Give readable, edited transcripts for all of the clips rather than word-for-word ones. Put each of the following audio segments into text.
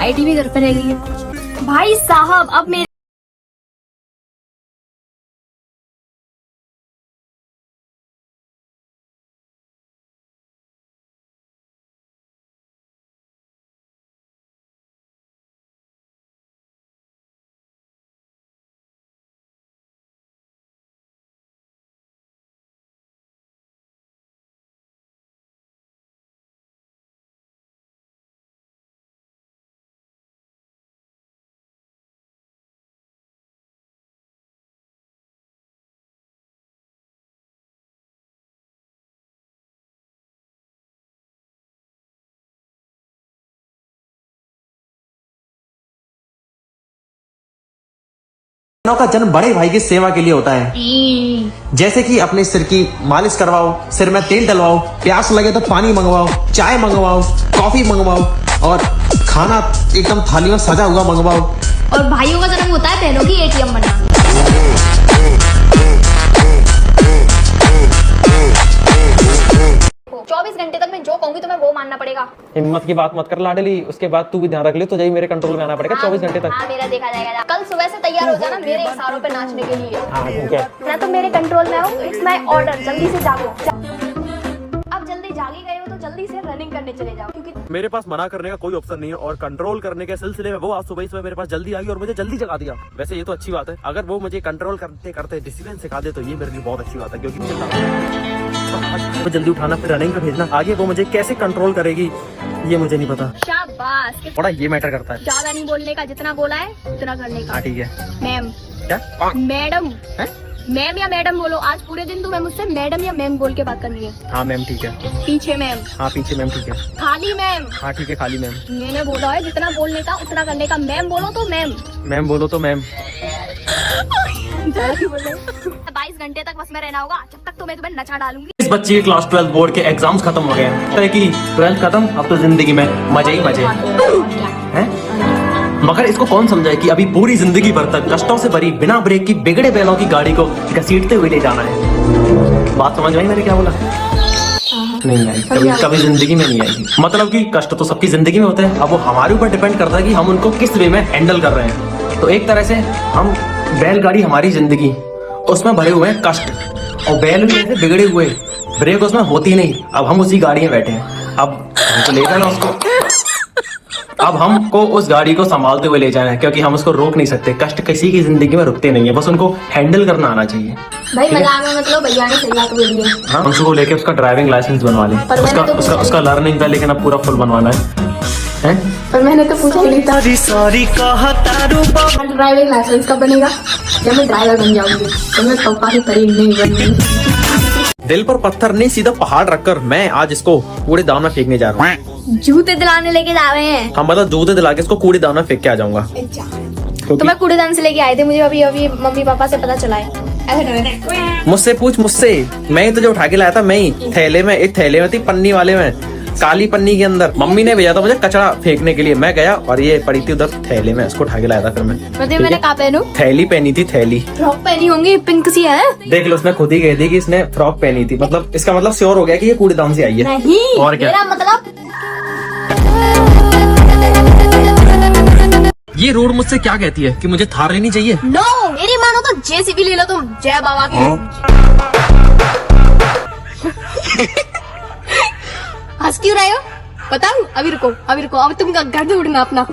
ID भी घर पे रह गई है। भाई साहब अब मेरे का जन्म बड़े भाई की सेवा के लिए होता है, जैसे कि अपने सिर की मालिश करवाओ, सिर में तेल डलवाओ, प्यास लगे तो पानी मंगवाओ, चाय मंगवाओ, कॉफी मंगवाओ और खाना एकदम थाली में सजा हुआ मंगवाओ। और भाइयों का जन्म होता है बहनों की एटीएम बनाना। 24 घंटे तक मैं जो कहूंगी तुम्हें वो मानना पड़ेगा। हिम्मत की बात मत कर लाडली, उसके बाद तू भी ध्यान रख ले, तो मेरे कंट्रोल में आना पड़ेगा 24 घंटे तक। हाँ मेरा देखा जाएगा। कल सुबह से तैयार हो जाना मेरे इशारों पे नाचने के लिए। हाँ ठीक है ना तो मेरे कंट्रोल में आओ, इट्स माय ऑर्डर। जल्दी से जागो। अब जल्दी जागी गए हो तो जल्दी से रनिंग करने चले जाओ, क्योंकि मेरे पास मना करने का कोई ऑप्शन नहीं है और कंट्रोल करने के सिलसिले में वो आज सुबह मेरे पास जल्दी आ गई और मुझे जल्दी जगा दिया। वैसे ये तो अच्छी बात है, अगर वो मुझे कंट्रोल करते करते डिसिप्लिन सिखा दे तो ये मेरे लिए बहुत अच्छी बात है, क्योंकि मुझे जल्दी उठाना फिर रनिंग पे भेजना। आगे वो मुझे कैसे कंट्रोल करेगी ये मुझे नहीं पता। शाबाश। बड़ा ये मैटर करता है। ज्यादा नहीं बोलने का, जितना बोला है उतना करने का। हाँ ठीक है। मैम क्या मैडम मैम या मैडम बोलो। आज पूरे दिन तुम्हें मुझसे मैडम या मैम बोल के बात करनी है। हाँ मैम ठीक है। पीछे मैम। हाँ पीछे मैम ठीक है। खाली मैम। हाँ ठीक है खाली मैम। मैंने बोला है जितना बोलने का उतना करने का। मैम बोलो तो मैम। मैम बोलो तो मैम। 22 घंटे तक बस में रहना होगा, जब तक तो मैं तुम्हें नचा डालूंगी। इस बच्चे के क्लास 12 बोर्ड के एग्जाम्स खत्म हो गए हैं कि 12 खत्म, अब तो जिंदगी में मजे ही मजे हैं। मगर इसको कौन समझाए कि अभी पूरी जिंदगी भर तक कष्टों से भरी बिना ब्रेक की बिगड़े बैलों की गाड़ी को घसीटते हुए ले जाना है। बात समझ में आई मैंने क्या बोला? नहीं आई, कभी जिंदगी में नहीं आएगी। मतलब कि कष्ट तो सबकी जिंदगी में होते हैं, अब वो हमारे ऊपर डिपेंड करता है कि हम उनको किस वे में हैंडल कर रहे हैं। तो एक तरह से हम बैलगाड़ी हमारी जिंदगी, उसमें भरे हुए हैं कष्ट और बैल भी ऐसे बिगड़े हुए, ब्रेक उसमें होती नहीं। अब हम उसी गाड़ी में बैठे हैं, अब हमको ले जाना उसको, अब हमको उस गाड़ी को संभालते हुए ले जाना है, क्योंकि हम उसको रोक नहीं सकते। कष्ट किसी की जिंदगी में रुकते नहीं है, बस उनको हैंडल करना आना चाहिए। भाई मजाक में मतलब भैया ने सही बात बोल दी। हाँ उसको लेके उसका ड्राइविंग लाइसेंस बनवा ले। उसका लर्निंग था, लेकिन अब पूरा फुल बनवाना है। पर मैंने तो पूछा ही नहीं था। ड्राइविंग लाइसेंस कब बनेगा? जब मैं ड्राइवर बन जाऊंगी तो मैं पापा की तरह नहीं बनूंगी। दिल पर पत्थर नहीं सीधा पहाड़ रखकर मैं आज इसको कूड़ेदान में फेंकने जा रहा हूँ। जूते दिलाने लेके जा रहे हैं हम, मतलब जूते दिला के इसको कूड़ेदान में फेंक के आ जाऊंगा। तो मैं कूड़ेदान से लेके आए थे, मुझे अभी अभी मम्मी पापा से पता चला है। मुझसे पूछ, मुझसे, मैं ही तुझे उठा के लाया था। मैं ही थैले में, एक थैले में थी पन्नी वाले में, काली पन्नी के अंदर मम्मी ने भेजा था मुझे कचरा फेंकने के लिए। मैं गया और ये पड़ी थी उधर थैले में, इसको उठा के लाया था। फिर मैंने कहा पहनू? थैली पहनी थी, थैली। फ्रॉक पहनी होंगी, पिंक सी है। देख लो उसने खुद ही कह दी कि इसने फ्रॉक पहनी थी, मतलब इसका मतलब श्योर हो गया कि ये कूड़ेदान से आई है। नहीं, और क्या? मेरा मतलब ये रोड मुझसे क्या कहती है कि मुझे थार लेनी चाहिए? नो, मेरी मानो तो जेसीबी ले लो तुम। जय बाबा की। हंस क्यों रहे हो? बताऊं? अभी रुको, अब तुम घर उठना अपना।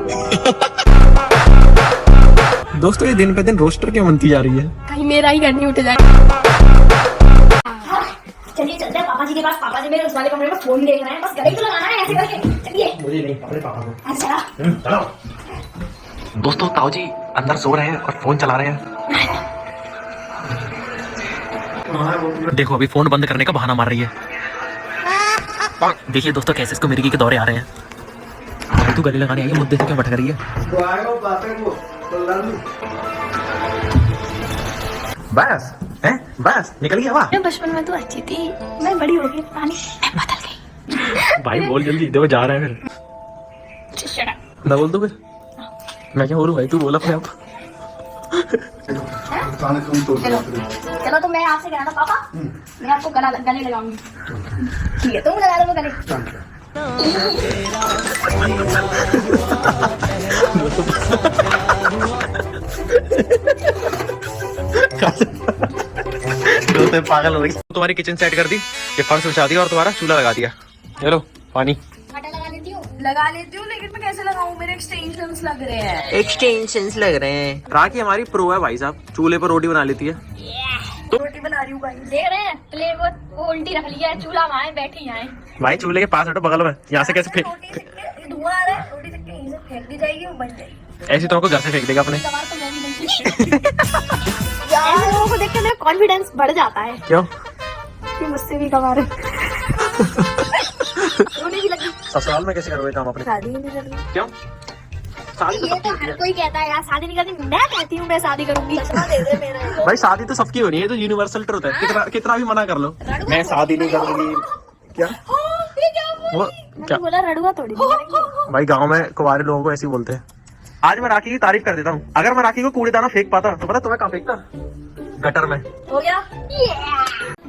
दोस्तों ये दिन पे दिन रोस्टर क्यों बनती जा रही है? कहीं मेरा ही घर नहीं उठ जाए। चलिए चलते हैं पापा जी के पास। पापा जी मेरे उस वाले कमरे में फोन देख रहे हैं, बस गले तो लगाना है ऐसे करके। चलिए। मुझे नहीं, अपने पापा को। अच्छा दोस्तों ताऊ जी अंदर सो रहे हैं और फोन चला रहे हैं। देखो अभी फोन बंद करने का बहाना मार रही है। देखिए दोस्तों कैसे इसको मिर्गी के दौरे आ रहे हैं। तू गले लगाने आई है, मुद्दे से क्या भटक रही है? बस हैं, बस निकल गया। वाह, बचपन में तो अच्छी थी, मैं बड़ी हो गई, पानी मैं बदल गई। भाई बोल जल्दी, देखो जा रहे हैं फिर। मैं बोल दूं फिर? मैं क्या बोलूं भाई, तू बोला अपने आप। चलो तो मैं आपसे कहना था पापा, मैं आपको गले लगाऊंगी। ठीक है, तुम लगा लो गले। पागल हो गई। तुम्हारी किचन सेट कर दी, ये फर्श बिछा दिया और तुम्हारा चूल्हा लगा दिया। चलो पानी लगा लेती हूँ, लेकिन मैं कैसे लगाऊं? मेरे एक्सटेंशंस लग रहे हैं। एक्सटेंशंस लग रहे हैं। राखी हमारी प्रो है भाई साहब, चूल्हे पर रोटी बना लेती है। रोटी बना रही हूँ भाई, देख रहे हैं? प्लेट वो उल्टी रख लिया है, चूल्हा वहाँ है, बैठी यहाँ है। भाई चूल्हे के पास हटो, बगल में, यहाँ से कैसे फेंक, धुआं आ रहा है, रोटी तक कहीं से फेंक दी जाएगी, वो बन जाएगी। ऐसे तुमको घर से फेंक देगा अपने। कबार तो मैं भी नहीं यार, लोगों को देख के मेरा कॉन्फिडेंस बढ़ जाता है क्यों? कि मुझसे भी कमा रहे। रोने भी लगी। ससुराल में कैसे करोगे काम अपने? शादी नहीं करनी। क्यों? शादी तो ये तो हर कोई कहता है यार, शादी नहीं करनी। मैं कहती हूँ मैं शादी करूंगी। चश्मा दे दे मेरा। भाई शादी तो सबकी होनी है, तो यूनिवर्सल ट्रुथ है। कितना भी मना कर लो, मैं शादी नहीं करूंगी। क्या वो क्या बोला? रड़ुआ थोड़ी नहीं करेंगे। भाई गांव में कुंवारे लोगों को ऐसे ही बोलते हैं। आज मैं राखी की तारीफ कर देता हूँ। अगर मैं राखी को कूड़ेदाना फेंक पाता तो पता तुम्हें कहाँ फेंकता? गटर में। हो गया।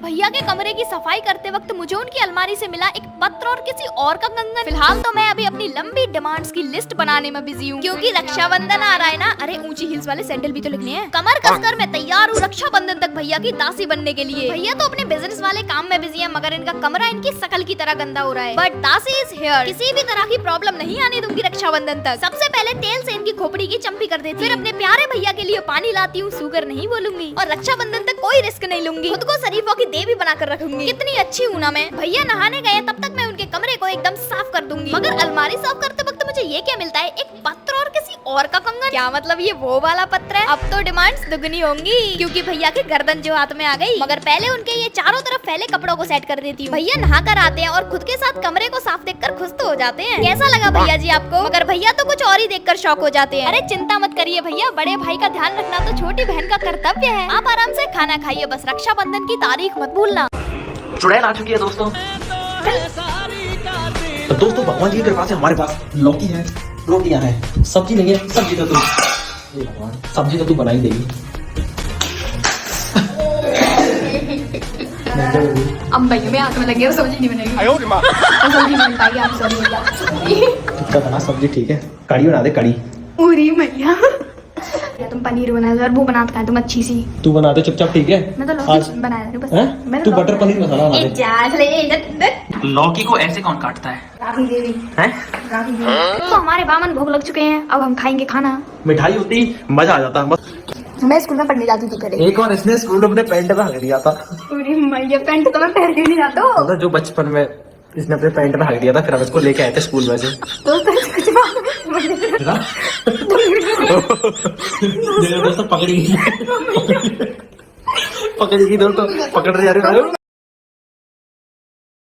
भैया के कमरे की सफाई करते वक्त मुझे उनकी अलमारी से मिला एक पत्र और किसी और का कंगन। फिलहाल तो मैं अभी अपनी लंबी डिमांड्स की लिस्ट बनाने में बिजी हूँ, क्योंकि रक्षाबंधन आ रहा है ना। अरे ऊंची हिल्स वाले सैंडल भी तो लिखने हैं। कमर कसकर मैं तैयार हूँ रक्षाबंधन तक भैया की दासी बनने के लिए। भैया तो अपने बिजनेस वाले काम में बिजी है, मगर इनका कमरा इनकी शकल की तरह गंदा हो रहा है। बट दासी इज हियर। किसी भी तरह की प्रॉब्लम नहीं आने दूंगी रक्षाबंधन तक। सबसे पहले तेल से इनकी खोपड़ी की चंपी कर देती हूँ, फिर अपने प्यारे भैया के लिए पानी लाती हूँ, शुगर नहीं बोलूंगी, और रक्षाबंधन तक कोई रिस्क नहीं लूंगी। खुद को शरीफों की देवी बनाकर रखूंगी। कितनी अच्छी हूँ ना मैं। भैया नहाने गए तब तक मैं उनके कमरे को एकदम साफ कर दूंगी। मगर अलमारी साफ करते वक्त मुझे ये क्या मिलता है? एक पत्र और किसी और का कंगन। क्या मतलब ये वो वाला पत्र है? अब तो डिमांड्स दुगनी होंगी, क्योंकि भैया की गर्दन जो हाथ में आ गई। मगर पहले उनके ये चारों तरफ फैले कपड़ों को सेट कर देती हूँ। भैया नहा कर आते हैं और खुद के साथ कमरे को साफ देखकर खुश तो हो जाते हैं। कैसा लगा भैया जी आपको? मगर भैया तो कुछ और ही देखकर शॉक हो जाते हैं। अरे चिंता मत करिए भैया, बड़े भाई का ध्यान रखना तो छोटी बहन का कर्तव्य है। आप आराम से खाना खाइए, बस रक्षाबंधन की तारीख मत भूलना। चुड़ैल आ चुकी है दोस्तों। तो दोस्तों भगवान जी की कृपा से हमारे पास लौकी है, रोटियां है, सब्जी नहीं है। सब्जी तो सब्जी तो तू बना ही देगी। अब भैया में हाथ में लगे, सब्जी नहीं बनेगी। तो सब्जी बन पाएगी आप सब्जी बना सब्जी ठीक है, कड़ी बना दे कड़ी। पूरी मैया तुम पनीर बना दो और वो बनाता है तुम अच्छी सी। तू बना दे चुपचाप ठीक है। मैं तो लौकी बना रही हूं बस। मैं तू बटर पनीर मसाला बना दे। जा लौकी को ऐसे कौन काटता है? राखी देवी। हैं? राखी देवी। तो हमारे बामन भोग लग चुके हैं, अब हम खाएंगे खाना। मिठाई होती मजा आ जाता। मैं स्कूल में पढ़ने जाती थी पहले। एक और इसने स्कूल में अपने पैंट में हक दिया था। पूरी मैया पैंट तो मैं पहन के नहीं जाता हूँ। मतलब जो बचपन में इसने अपने पैंट में हक दिया था, फिर हम इसको लेके आए थे स्कूल में से। दोस्तों पकड़ी दोस्तों पकड़ रही जा रही